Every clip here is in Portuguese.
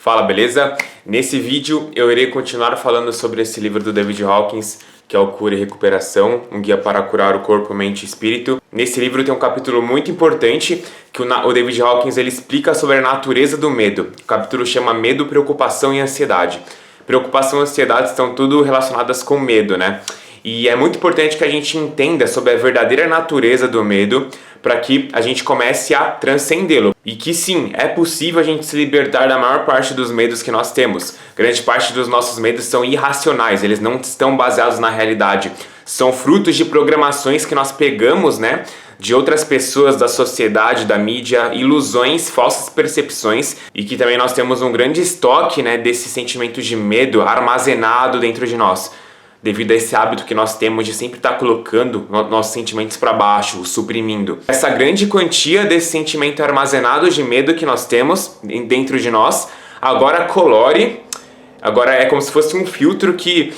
Fala, beleza? Nesse vídeo eu irei continuar falando sobre esse livro do David Hawkins, que é o Cura e Recuperação, um guia para curar o corpo, mente e espírito. Nesse livro tem um capítulo muito importante que o David Hawkins ele explica sobre a natureza do medo. O capítulo chama Medo, Preocupação e Ansiedade. Preocupação e ansiedade estão tudo relacionadas com medo, né? E é muito importante que a gente entenda sobre a verdadeira natureza do medo para que a gente comece a transcendê-lo. E que sim, é possível a gente se libertar da maior parte dos medos que nós temos. Grande parte dos nossos medos são irracionais, eles não estão baseados na realidade. São frutos de programações que nós pegamos, né, de outras pessoas, da sociedade, da mídia, ilusões, falsas percepções, e que também nós temos um grande estoque, né, desse sentimento de medo armazenado dentro de nós, devido a esse hábito que nós temos de sempre estar colocando nossos sentimentos para baixo, suprimindo. Essa grande quantia desse sentimento armazenado de medo que nós temos dentro de nós, agora é como se fosse um filtro que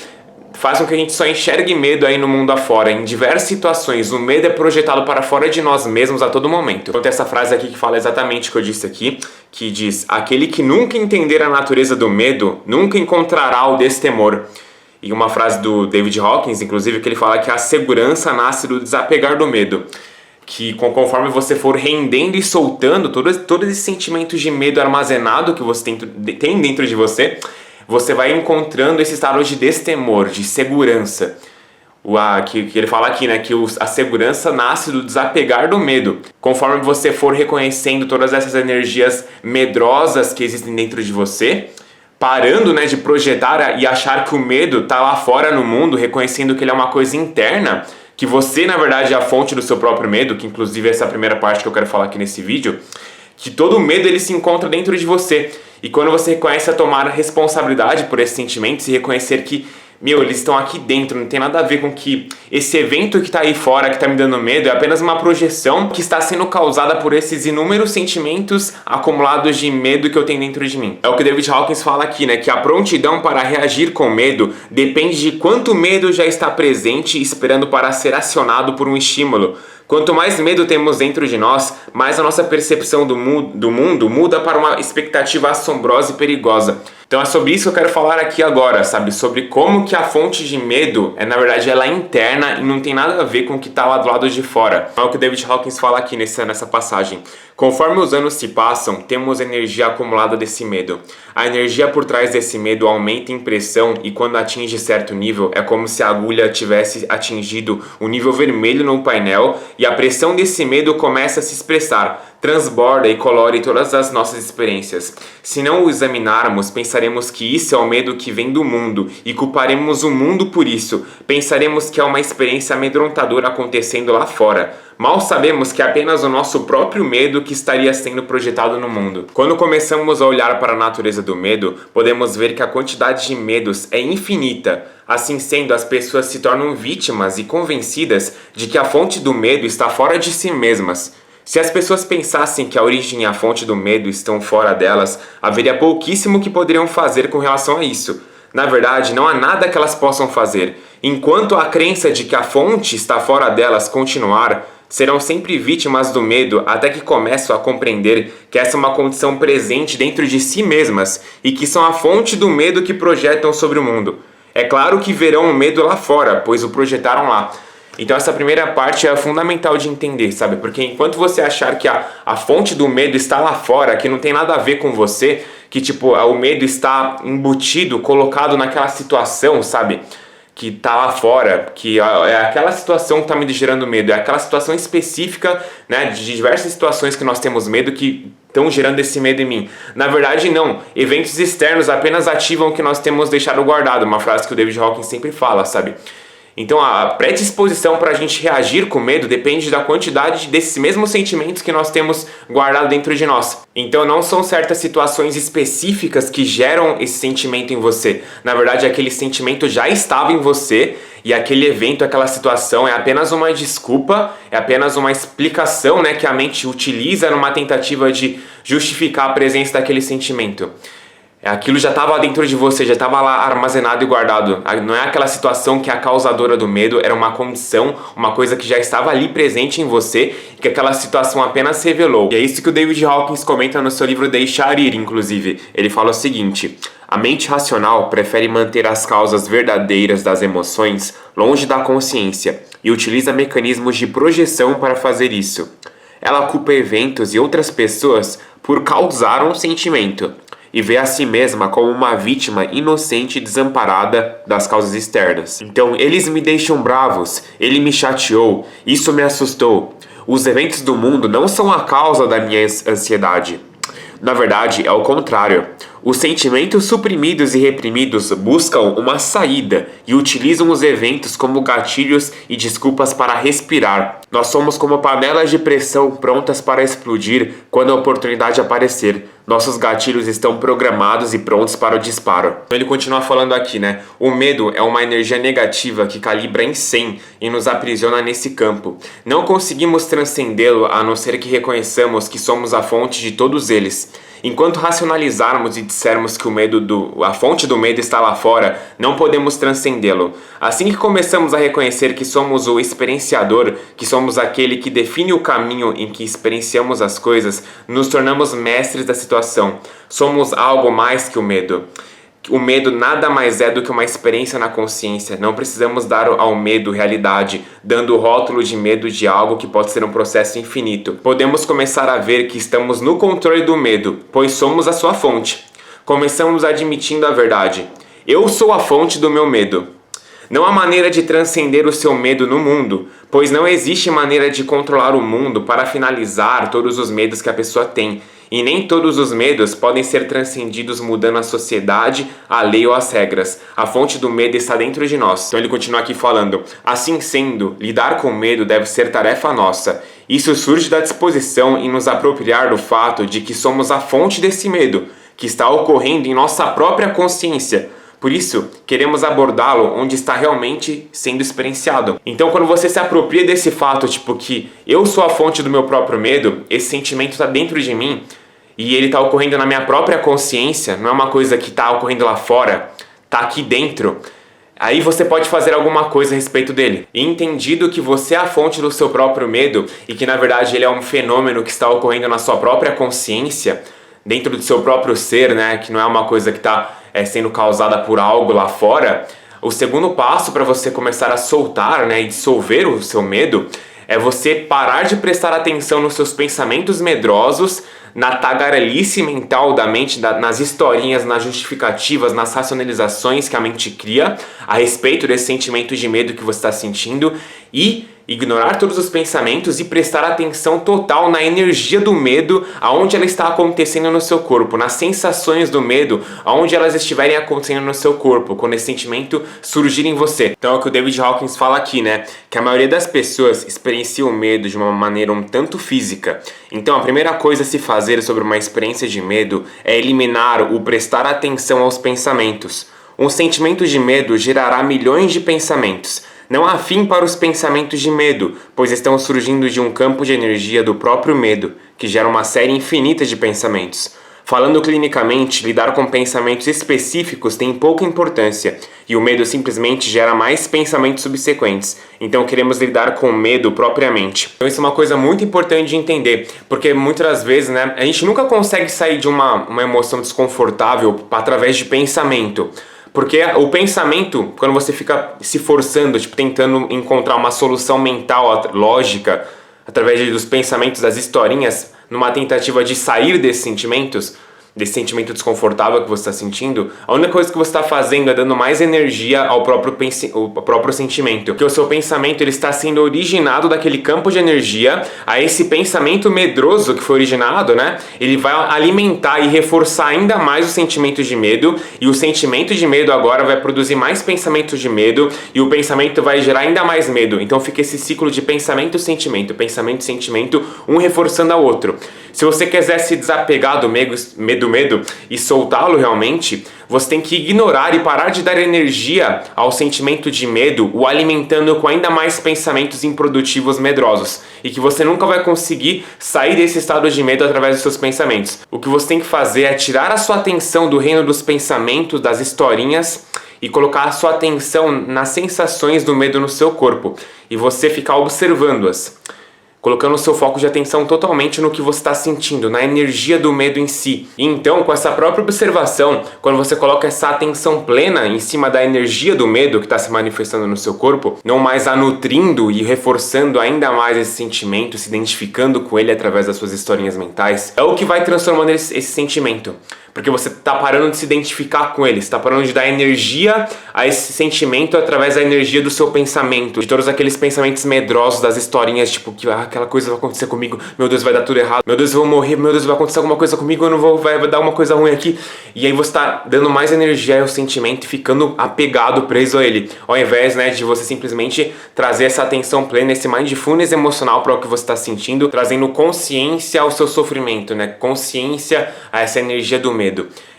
faz com que a gente só enxergue medo aí no mundo afora. Em diversas situações, o medo é projetado para fora de nós mesmos a todo momento. Então tem essa frase aqui que fala exatamente o que eu disse aqui, que diz: aquele que nunca entender a natureza do medo, nunca encontrará o destemor. E uma frase do David Hawkins, inclusive, que ele fala que a segurança nasce do desapegar do medo. Que conforme você for rendendo e soltando todos esses sentimentos de medo armazenado que você tem dentro de você, você vai encontrando esse estado de destemor, de segurança. Que ele fala aqui, né, que a segurança nasce do desapegar do medo. Conforme você for reconhecendo todas essas energias medrosas que existem dentro de você, parando, né, de projetar e achar que o medo está lá fora no mundo, reconhecendo que ele é uma coisa interna, que você, na verdade, é a fonte do seu próprio medo, que inclusive essa é a primeira parte que eu quero falar aqui nesse vídeo, que todo medo ele se encontra dentro de você. E quando você reconhece a tomar responsabilidade por esses sentimentos e reconhecer que, eles estão aqui dentro, não tem nada a ver com que esse evento que está aí fora, que está me dando medo, é apenas uma projeção que está sendo causada por esses inúmeros sentimentos acumulados de medo que eu tenho dentro de mim. É o que David Hawkins fala aqui, né, que a prontidão para reagir com medo depende de quanto medo já está presente esperando para ser acionado por um estímulo. Quanto mais medo temos dentro de nós, mais a nossa percepção do mundo muda para uma expectativa assombrosa e perigosa. Então é sobre isso que eu quero falar aqui agora, sabe? Sobre como que a fonte de medo na verdade, ela é interna e não tem nada a ver com o que está lá do lado de fora. É o que o David Hawkins fala aqui nessa passagem. Conforme os anos se passam, temos energia acumulada desse medo. A energia por trás desse medo aumenta em pressão e quando atinge certo nível, é como se a agulha tivesse atingido o nível vermelho no painel e a pressão desse medo começa a se expressar, transborda e colore todas as nossas experiências. Se não o examinarmos, pensaremos que isso é o medo que vem do mundo e culparemos o mundo por isso. Pensaremos que é uma experiência amedrontadora acontecendo lá fora. Mal sabemos que é apenas o nosso próprio medo que estaria sendo projetado no mundo. Quando começamos a olhar para a natureza do medo, podemos ver que a quantidade de medos é infinita. Assim sendo, as pessoas se tornam vítimas e convencidas de que a fonte do medo está fora de si mesmas. Se as pessoas pensassem que a origem e a fonte do medo estão fora delas, haveria pouquíssimo que poderiam fazer com relação a isso. Na verdade, não há nada que elas possam fazer. Enquanto a crença de que a fonte está fora delas continuar, serão sempre vítimas do medo até que começam a compreender que essa é uma condição presente dentro de si mesmas e que são a fonte do medo que projetam sobre o mundo. É claro que verão o medo lá fora, pois o projetaram lá. Então essa primeira parte é fundamental de entender, sabe? Porque enquanto você achar que a fonte do medo está lá fora, que não tem nada a ver com você, que o medo está embutido, colocado naquela situação, sabe? Que tá lá fora, que é aquela situação que tá me gerando medo, é aquela situação específica, né, de diversas situações que nós temos medo que estão gerando esse medo em mim. Na verdade, não. Eventos externos apenas ativam o que nós temos deixado guardado, uma frase que o David Hawkins sempre fala, sabe? Então a predisposição para a gente reagir com medo depende da quantidade desses mesmos sentimentos que nós temos guardado dentro de nós. Então não são certas situações específicas que geram esse sentimento em você. Na verdade, aquele sentimento já estava em você e aquele evento, aquela situação é apenas uma desculpa, é apenas uma explicação, né, que a mente utiliza numa tentativa de justificar a presença daquele sentimento. Aquilo já estava dentro de você, já estava lá armazenado e guardado. Não é aquela situação que é a causadora do medo, era uma condição, uma coisa que já estava ali presente em você e que aquela situação apenas revelou. E é isso que o David Hawkins comenta no seu livro Deixar Ir, inclusive. Ele fala o seguinte: a mente racional prefere manter as causas verdadeiras das emoções longe da consciência e utiliza mecanismos de projeção para fazer isso. Ela culpa eventos e outras pessoas por causar um sentimento e vê a si mesma como uma vítima inocente e desamparada das causas externas. Então, eles me deixam bravos, ele me chateou, isso me assustou. Os eventos do mundo não são a causa da minha ansiedade. Na verdade, é o contrário. Os sentimentos suprimidos e reprimidos buscam uma saída e utilizam os eventos como gatilhos e desculpas para respirar. Nós somos como panelas de pressão prontas para explodir quando a oportunidade aparecer. Nossos gatilhos estão programados e prontos para o disparo. Então ele continua falando aqui, né? O medo é uma energia negativa que calibra em 100 e nos aprisiona nesse campo. Não conseguimos transcendê-lo a não ser que reconheçamos que somos a fonte de todos eles. Enquanto racionalizarmos e dissermos que a fonte do medo está lá fora, não podemos transcendê-lo. Assim que começamos a reconhecer que somos o experienciador, que somos aquele que define o caminho em que experienciamos as coisas, nos tornamos mestres da situação. Somos algo mais que o medo. O medo nada mais é do que uma experiência na consciência. Não precisamos dar ao medo realidade, dando o rótulo de medo de algo que pode ser um processo infinito. Podemos começar a ver que estamos no controle do medo, pois somos a sua fonte. Começamos admitindo a verdade. Eu sou a fonte do meu medo. Não há maneira de transcender o seu medo no mundo, pois não existe maneira de controlar o mundo para finalizar todos os medos que a pessoa tem. E nem todos os medos podem ser transcendidos mudando a sociedade, a lei ou as regras. A fonte do medo está dentro de nós. Então ele continua aqui falando: assim sendo, lidar com o medo deve ser tarefa nossa. Isso surge da disposição em nos apropriar do fato de que somos a fonte desse medo, que está ocorrendo em nossa própria consciência. Por isso, queremos abordá-lo onde está realmente sendo experienciado. Então, quando você se apropria desse fato, tipo que eu sou a fonte do meu próprio medo, esse sentimento está dentro de mim e ele está ocorrendo na minha própria consciência, não é uma coisa que está ocorrendo lá fora, está aqui dentro. Aí você pode fazer alguma coisa a respeito dele. E entendido que você é a fonte do seu próprio medo e que na verdade ele é um fenômeno que está ocorrendo na sua própria consciência, dentro do seu próprio ser, né, que não é uma coisa que está sendo causada por algo lá fora, o segundo passo para você começar a soltar, né, e dissolver o seu medo é você parar de prestar atenção nos seus pensamentos medrosos, na tagarelice mental da mente, nas historinhas, nas justificativas, nas racionalizações que a mente cria a respeito desse sentimento de medo que você está sentindo e ignorar todos os pensamentos e prestar atenção total na energia do medo, aonde ela está acontecendo no seu corpo, nas sensações do medo, aonde elas estiverem acontecendo no seu corpo, quando esse sentimento surgir em você. Então é o que o David Hawkins fala aqui, né? Que a maioria das pessoas experiencia o medo de uma maneira um tanto física. Então a primeira coisa a se fazer sobre uma experiência de medo é eliminar o prestar atenção aos pensamentos. Um sentimento de medo gerará milhões de pensamentos. Não há fim para os pensamentos de medo, pois estão surgindo de um campo de energia do próprio medo, que gera uma série infinita de pensamentos. Falando clinicamente, lidar com pensamentos específicos tem pouca importância, e o medo simplesmente gera mais pensamentos subsequentes. Então queremos lidar com o medo propriamente. Então isso é uma coisa muito importante de entender, porque muitas das vezes, né, a gente nunca consegue sair de uma emoção desconfortável através de pensamento. Porque o pensamento, quando você fica se forçando, tipo, tentando encontrar uma solução mental, lógica, através dos pensamentos, das historinhas, numa tentativa de sair desses sentimentos, desse sentimento desconfortável que você está sentindo, a única coisa que você está fazendo é dando mais energia ao próprio sentimento. Porque o seu pensamento ele está sendo originado daquele campo de energia, a esse pensamento medroso que foi originado, né? Ele vai alimentar e reforçar ainda mais o sentimento de medo, e o sentimento de medo agora vai produzir mais pensamentos de medo, e o pensamento vai gerar ainda mais medo. Então fica esse ciclo de pensamento-sentimento, um reforçando ao outro. Se você quiser se desapegar do medo e soltá-lo realmente, você tem que ignorar e parar de dar energia ao sentimento de medo, o alimentando com ainda mais pensamentos improdutivos medrosos, e que você nunca vai conseguir sair desse estado de medo através dos seus pensamentos. O que você tem que fazer é tirar a sua atenção do reino dos pensamentos, das historinhas, e colocar a sua atenção nas sensações do medo no seu corpo, e você ficar observando-as, colocando o seu foco de atenção totalmente no que você está sentindo, na energia do medo em si. E então, com essa própria observação, quando você coloca essa atenção plena em cima da energia do medo que está se manifestando no seu corpo, não mais a nutrindo e reforçando ainda mais esse sentimento, se identificando com ele através das suas historinhas mentais, é o que vai transformando esse sentimento. Porque você está parando de se identificar com ele, está parando de dar energia a esse sentimento através da energia do seu pensamento, de todos aqueles pensamentos medrosos das historinhas, tipo que aquela coisa vai acontecer comigo, meu Deus, vai dar tudo errado, meu Deus, eu vou morrer, meu Deus, vai acontecer alguma coisa comigo, eu não vou, vai dar uma coisa ruim aqui. E aí você está dando mais energia ao sentimento e ficando apegado, preso a ele, ao invés, né, de você simplesmente trazer essa atenção plena, esse mindfulness emocional para o que você está sentindo, trazendo consciência ao seu sofrimento, né, consciência a essa energia do medo.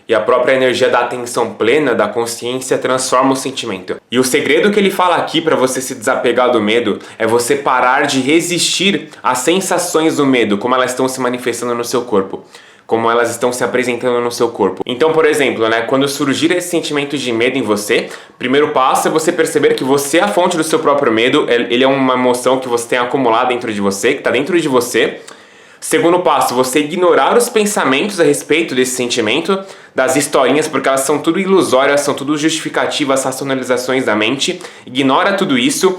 E a própria energia da atenção plena, da consciência, transforma o sentimento. E o segredo que ele fala aqui para você se desapegar do medo é você parar de resistir às sensações do medo, como elas estão se manifestando no seu corpo, como elas estão se apresentando no seu corpo. Então, por exemplo, né, quando surgir esse sentimento de medo em você, o primeiro passo é você perceber que você é a fonte do seu próprio medo, ele é uma emoção que você tem acumulado dentro de você, que está dentro de você. Segundo passo, você ignorar os pensamentos a respeito desse sentimento, das historinhas, porque elas são tudo ilusórias, são tudo justificativas, racionalizações da mente. Ignora tudo isso.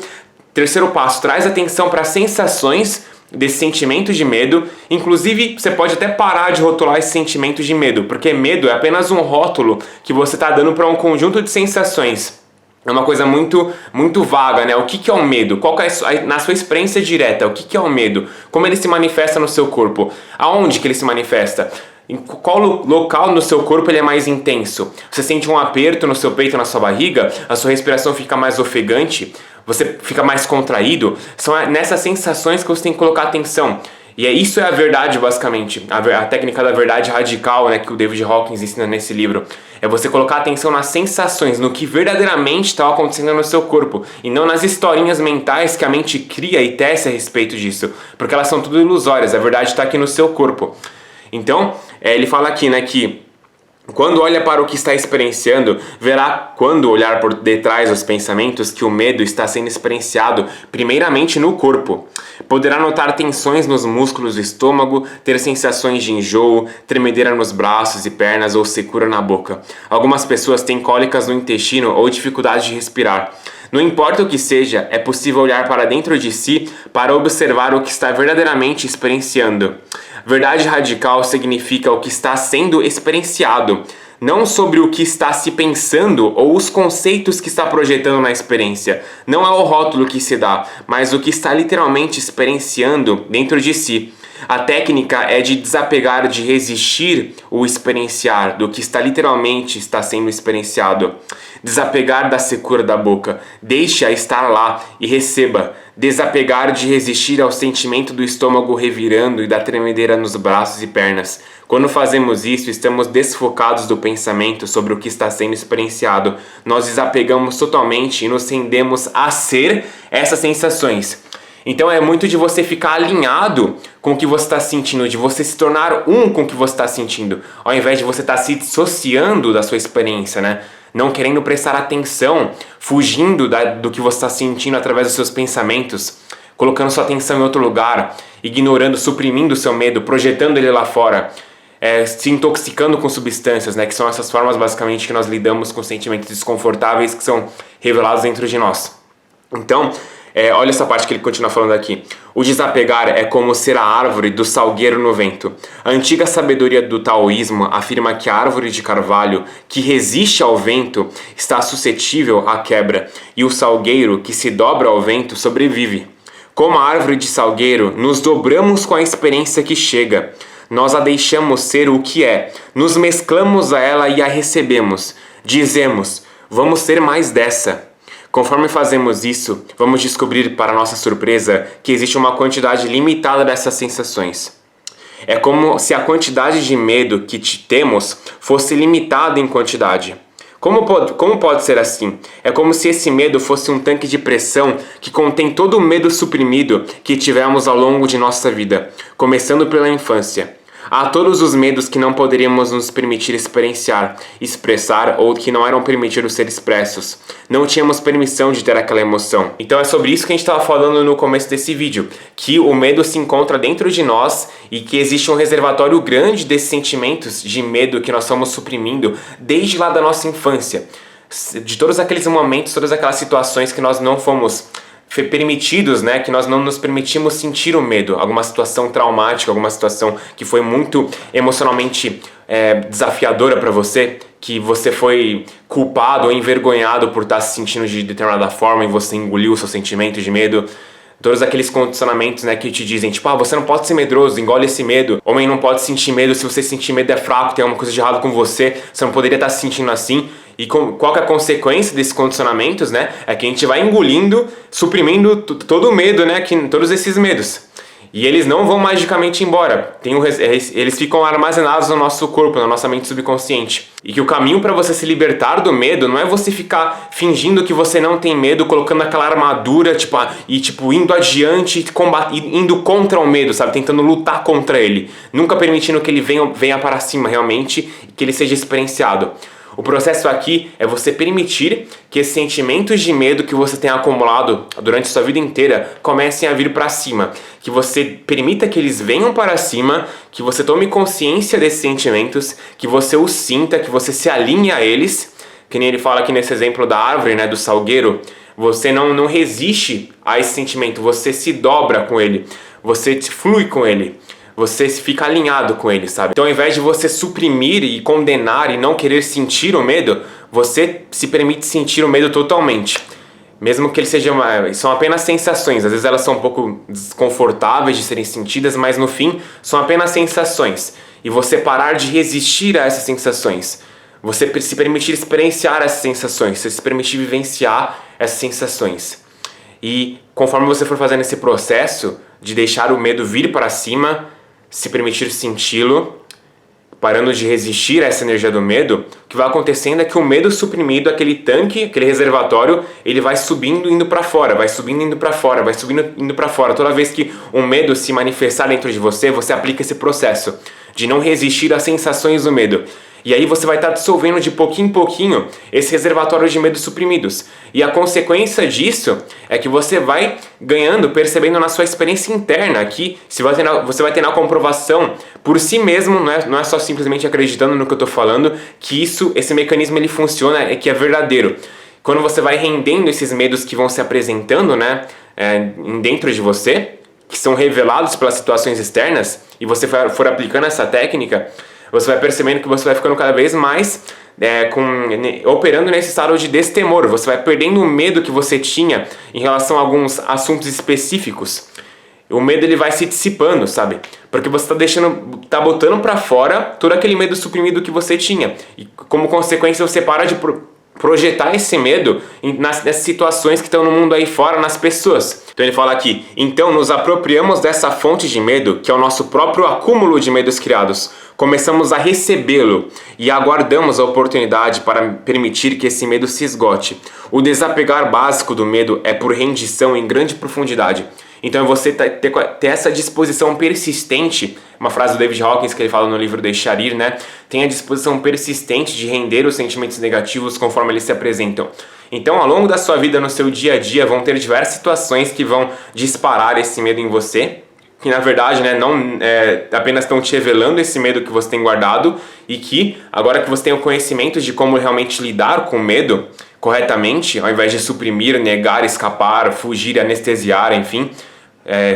Terceiro passo, traz atenção para as sensações desse sentimento de medo. Inclusive, você pode até parar de rotular esse sentimento de medo, porque medo é apenas um rótulo que você está dando para um conjunto de sensações. É uma coisa muito vaga, né? O que é o medo? Qual que é, na sua experiência direta, o que é o medo? Como ele se manifesta no seu corpo? Aonde que ele se manifesta? Em qual local no seu corpo ele é mais intenso? Você sente um aperto no seu peito, na sua barriga? A sua respiração fica mais ofegante? Você fica mais contraído? São nessas sensações que você tem que colocar atenção. E isso é a verdade, basicamente. A técnica da verdade radical, né, que o David Hawkins ensina nesse livro. É você colocar atenção nas sensações, no que verdadeiramente está acontecendo no seu corpo. E não nas historinhas mentais que a mente cria e tece a respeito disso. Porque elas são tudo ilusórias. A verdade está aqui no seu corpo. Então, ele fala aqui, né, que quando olha para o que está experienciando, verá, quando olhar por detrás dos pensamentos, que o medo está sendo experienciado primeiramente no corpo. Poderá notar tensões nos músculos do estômago, ter sensações de enjoo, tremedeira nos braços e pernas ou secura na boca. Algumas pessoas têm cólicas no intestino ou dificuldade de respirar. Não importa o que seja, é possível olhar para dentro de si para observar o que está verdadeiramente experienciando. Verdade radical significa o que está sendo experienciado, não sobre o que está se pensando ou os conceitos que está projetando na experiência. Não é o rótulo que se dá, mas o que está literalmente experienciando dentro de si. A técnica é de desapegar, de resistir o experienciar do que literalmente está sendo experienciado. Desapegar da secura da boca, deixe-a estar lá e receba. Desapegar de resistir ao sentimento do estômago revirando e da tremedeira nos braços e pernas. Quando fazemos isso, estamos desfocados do pensamento sobre o que está sendo experienciado. Nós desapegamos totalmente e nos rendemos a ser essas sensações. Então é muito de você ficar alinhado com o que você está sentindo, de você se tornar um com o que você está sentindo, ao invés de você estar se dissociando da sua experiência, né? Não querendo prestar atenção, fugindo do que você está sentindo através dos seus pensamentos, colocando sua atenção em outro lugar, ignorando, suprimindo o seu medo, projetando ele lá fora, se intoxicando com substâncias, né? Que são essas formas basicamente que nós lidamos com sentimentos desconfortáveis que são revelados dentro de nós. Então, olha essa parte que ele continua falando aqui. O desapegar é como ser a árvore do salgueiro no vento. A antiga sabedoria do taoísmo afirma que a árvore de carvalho, que resiste ao vento, está suscetível à quebra, e o salgueiro, que se dobra ao vento, sobrevive. Como a árvore de salgueiro, nos dobramos com a experiência que chega. Nós a deixamos ser o que é, nos mesclamos a ela e a recebemos. Dizemos, vamos ser mais dessa. Conforme fazemos isso, vamos descobrir, para nossa surpresa, que existe uma quantidade limitada dessas sensações. É como se a quantidade de medo que temos fosse limitada em quantidade. Como pode ser assim? É como se esse medo fosse um tanque de pressão que contém todo o medo suprimido que tivemos ao longo de nossa vida, começando pela infância. Há todos os medos que não poderíamos nos permitir experienciar, expressar ou que não eram permitidos ser expressos. Não tínhamos permissão de ter aquela emoção. Então é sobre isso que a gente estava falando no começo desse vídeo, que o medo se encontra dentro de nós e que existe um reservatório grande desses sentimentos de medo que nós estamos suprimindo desde lá da nossa infância. De todos aqueles momentos, todas aquelas situações que nós não fomos permitidos, né, que nós não nos permitimos sentir o medo, alguma situação traumática, alguma situação que foi muito emocionalmente desafiadora para você, que você foi culpado ou envergonhado por estar se sentindo de determinada forma e você engoliu o seu sentimento de medo. Todos aqueles condicionamentos, né, que te dizem, tipo, você não pode ser medroso, engole esse medo. Homem não pode sentir medo, se você sentir medo é fraco, tem alguma coisa de errado com você, você não poderia estar se sentindo assim. E qual que é a consequência desses condicionamentos, né? É que a gente vai engolindo, suprimindo todo o medo, né? Todos esses medos. E eles não vão magicamente embora. Eles ficam armazenados no nosso corpo, na nossa mente subconsciente. E que o caminho para você se libertar do medo não é você ficar fingindo que você não tem medo, colocando aquela armadura, indo adiante, indo contra o medo, sabe? Tentando lutar contra ele. Nunca permitindo que ele venha para cima realmente e que ele seja experienciado. O processo aqui é você permitir que esses sentimentos de medo que você tem acumulado durante a sua vida inteira comecem a vir para cima. Que você permita que eles venham para cima, que você tome consciência desses sentimentos, que você os sinta, que você se alinhe a eles. Que nem ele fala aqui nesse exemplo da árvore, né, do salgueiro. Você não resiste a esse sentimento, você se dobra com ele, você flui com ele. Você fica alinhado com ele, sabe? Então, ao invés de você suprimir e condenar e não querer sentir o medo, você se permite sentir o medo totalmente. Mesmo que ele seja são apenas sensações. Às vezes elas são um pouco desconfortáveis de serem sentidas, mas no fim são apenas sensações. E você parar de resistir a essas sensações. Você se permitir experienciar essas sensações. Você se permitir vivenciar essas sensações. E conforme você for fazendo esse processo de deixar o medo vir para cima, se permitir senti-lo, parando de resistir a essa energia do medo, o que vai acontecendo é que o medo suprimido, aquele tanque, aquele reservatório, ele vai subindo, indo para fora, vai subindo, indo para fora, vai subindo, indo para fora. Toda vez que um medo se manifestar dentro de você, você aplica esse processo de não resistir às sensações do medo. E aí você vai estar dissolvendo de pouquinho em pouquinho esse reservatório de medos suprimidos. E a consequência disso é que você vai ganhando, percebendo na sua experiência interna aqui, você vai tendo a comprovação por si mesmo, não é só simplesmente acreditando no que eu estou falando, que esse mecanismo ele funciona, que é verdadeiro. Quando você vai rendendo esses medos que vão se apresentando, né, dentro de você, que são revelados pelas situações externas, e você for aplicando essa técnica, você vai percebendo que você vai ficando cada vez mais operando nesse estado de destemor. Você vai perdendo o medo que você tinha em relação a alguns assuntos específicos. O medo ele vai se dissipando, sabe? Porque você tá botando pra fora todo aquele medo suprimido que você tinha. E como consequência você para de projetar esse medo nessas situações que estão no mundo aí fora, nas pessoas. Então ele fala aqui, então nos apropriamos dessa fonte de medo, que é o nosso próprio acúmulo de medos criados. Começamos a recebê-lo e aguardamos a oportunidade para permitir que esse medo se esgote. O desapegar básico do medo é por rendição em grande profundidade. Então é você ter essa disposição persistente, uma frase do David Hawkins que ele fala no livro Deixar Ir, né? Tem a disposição persistente de render os sentimentos negativos conforme eles se apresentam. Então, ao longo da sua vida, no seu dia a dia, vão ter diversas situações que vão disparar esse medo em você, que na verdade, né, não apenas estão te revelando esse medo que você tem guardado, e que agora que você tem o conhecimento de como realmente lidar com o medo corretamente, ao invés de suprimir, negar, escapar, fugir, anestesiar, enfim,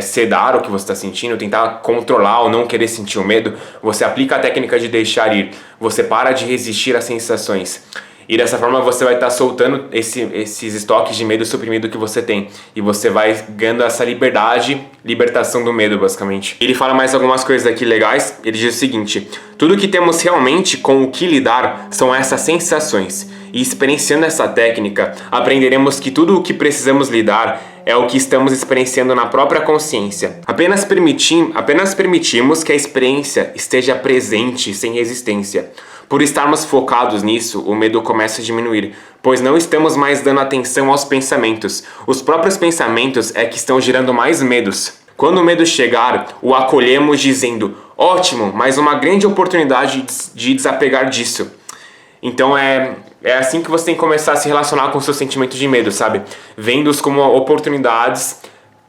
sedar o que você está sentindo, tentar controlar ou não querer sentir o medo, você aplica a técnica de deixar ir, você para de resistir às sensações. E dessa forma você vai estar soltando esses estoques de medo suprimido que você tem. E você vai ganhando essa libertação do medo, basicamente. Ele fala mais algumas coisas aqui legais. Ele diz o seguinte: tudo que temos realmente com o que lidar são essas sensações. E experienciando essa técnica, aprenderemos que tudo o que precisamos lidar é o que estamos experienciando na própria consciência. Apenas permitimos que a experiência esteja presente sem resistência. Por estarmos focados nisso, o medo começa a diminuir, pois não estamos mais dando atenção aos pensamentos. Os próprios pensamentos é que estão gerando mais medos. Quando o medo chegar, o acolhemos dizendo: ótimo, mais uma grande oportunidade de desapegar disso. Então é assim que você tem que começar a se relacionar com os seus sentimentos de medo, sabe? Vendo-os como oportunidades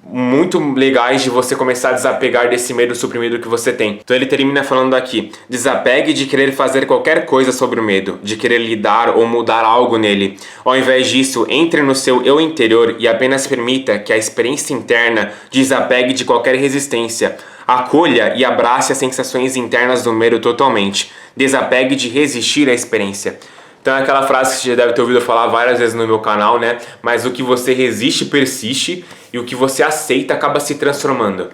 muito legais de você começar a desapegar desse medo suprimido que você tem. Então ele termina falando aqui: desapegue de querer fazer qualquer coisa sobre o medo, de querer lidar ou mudar algo nele. Ao invés disso, entre no seu eu interior e apenas permita que a experiência interna desapegue de qualquer resistência. Acolha e abrace as sensações internas do medo totalmente. Desapegue de resistir à experiência. Então é aquela frase que você já deve ter ouvido falar várias vezes no meu canal, né? Mas o que você resiste persiste e o que você aceita acaba se transformando.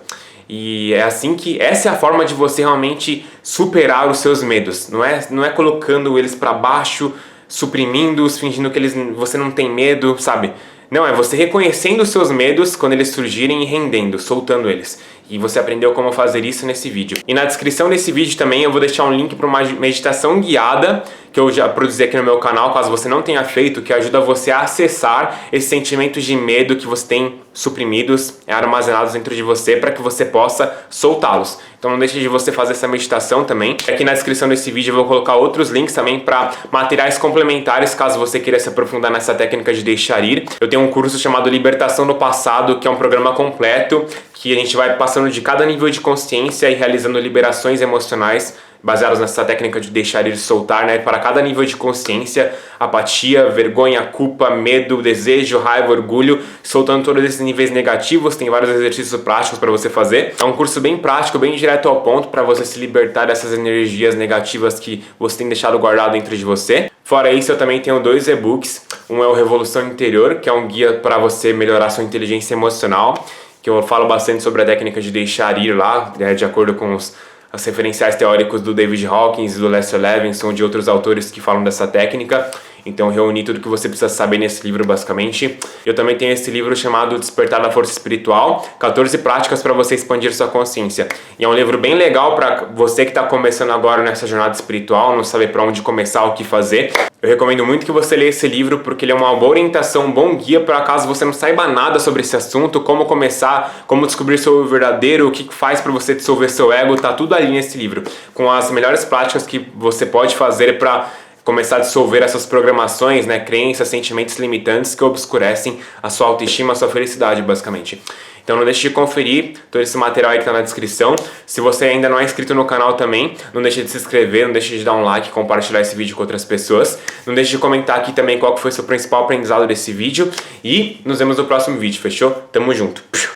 E é assim que essa é a forma de você realmente superar os seus medos. Não é colocando eles para baixo, suprimindo-os, fingindo que você não tem medo, sabe? Não, é você reconhecendo os seus medos quando eles surgirem e rendendo, soltando eles. E você aprendeu como fazer isso nesse vídeo. E na descrição desse vídeo também eu vou deixar um link para uma meditação guiada que eu já produzi aqui no meu canal, caso você não tenha feito, que ajuda você a acessar esses sentimentos de medo que você tem suprimidos, armazenados dentro de você, para que você possa soltá-los. Então não deixe de você fazer essa meditação também. Aqui na descrição desse vídeo eu vou colocar outros links também para materiais complementares, caso você queira se aprofundar nessa técnica de deixar ir. Eu tenho um curso chamado Libertação do Passado, que é um programa completo, que a gente vai passando de cada nível de consciência e realizando liberações emocionais baseadas nessa técnica de deixar ir e soltar, né? Para cada nível de consciência, apatia, vergonha, culpa, medo, desejo, raiva, orgulho, soltando todos esses níveis negativos. Tem vários exercícios práticos para você fazer. É um curso bem prático, bem direto ao ponto, para você se libertar dessas energias negativas que você tem deixado guardado dentro de você. Fora isso, eu também tenho 2 e-books. Um é o Revolução Interior, que é um guia para você melhorar sua inteligência emocional, que eu falo bastante sobre a técnica de deixar ir lá, né, de acordo com os referenciais teóricos do David Hawkins e do Lester Levinson, de outros autores que falam dessa técnica. Então eu reuni tudo que você precisa saber nesse livro, basicamente. Eu também tenho esse livro chamado Despertar da Força Espiritual, 14 práticas para você expandir sua consciência. E é um livro bem legal para você que está começando agora nessa jornada espiritual, não sabe para onde começar, o que fazer. Eu recomendo muito que você leia esse livro, porque ele é uma boa orientação, um bom guia para caso você não saiba nada sobre esse assunto, como começar, como descobrir seu verdadeiro, o que faz para você dissolver seu ego, tá tudo ali nesse livro, com as melhores práticas que você pode fazer para começar a dissolver essas programações, né, crenças, sentimentos limitantes que obscurecem a sua autoestima, a sua felicidade, basicamente. Então não deixe de conferir todo esse material aí que está na descrição. Se você ainda não é inscrito no canal também, não deixe de se inscrever, não deixe de dar um like, compartilhar esse vídeo com outras pessoas. Não deixe de comentar aqui também qual que foi o seu principal aprendizado desse vídeo. E nos vemos no próximo vídeo, fechou? Tamo junto!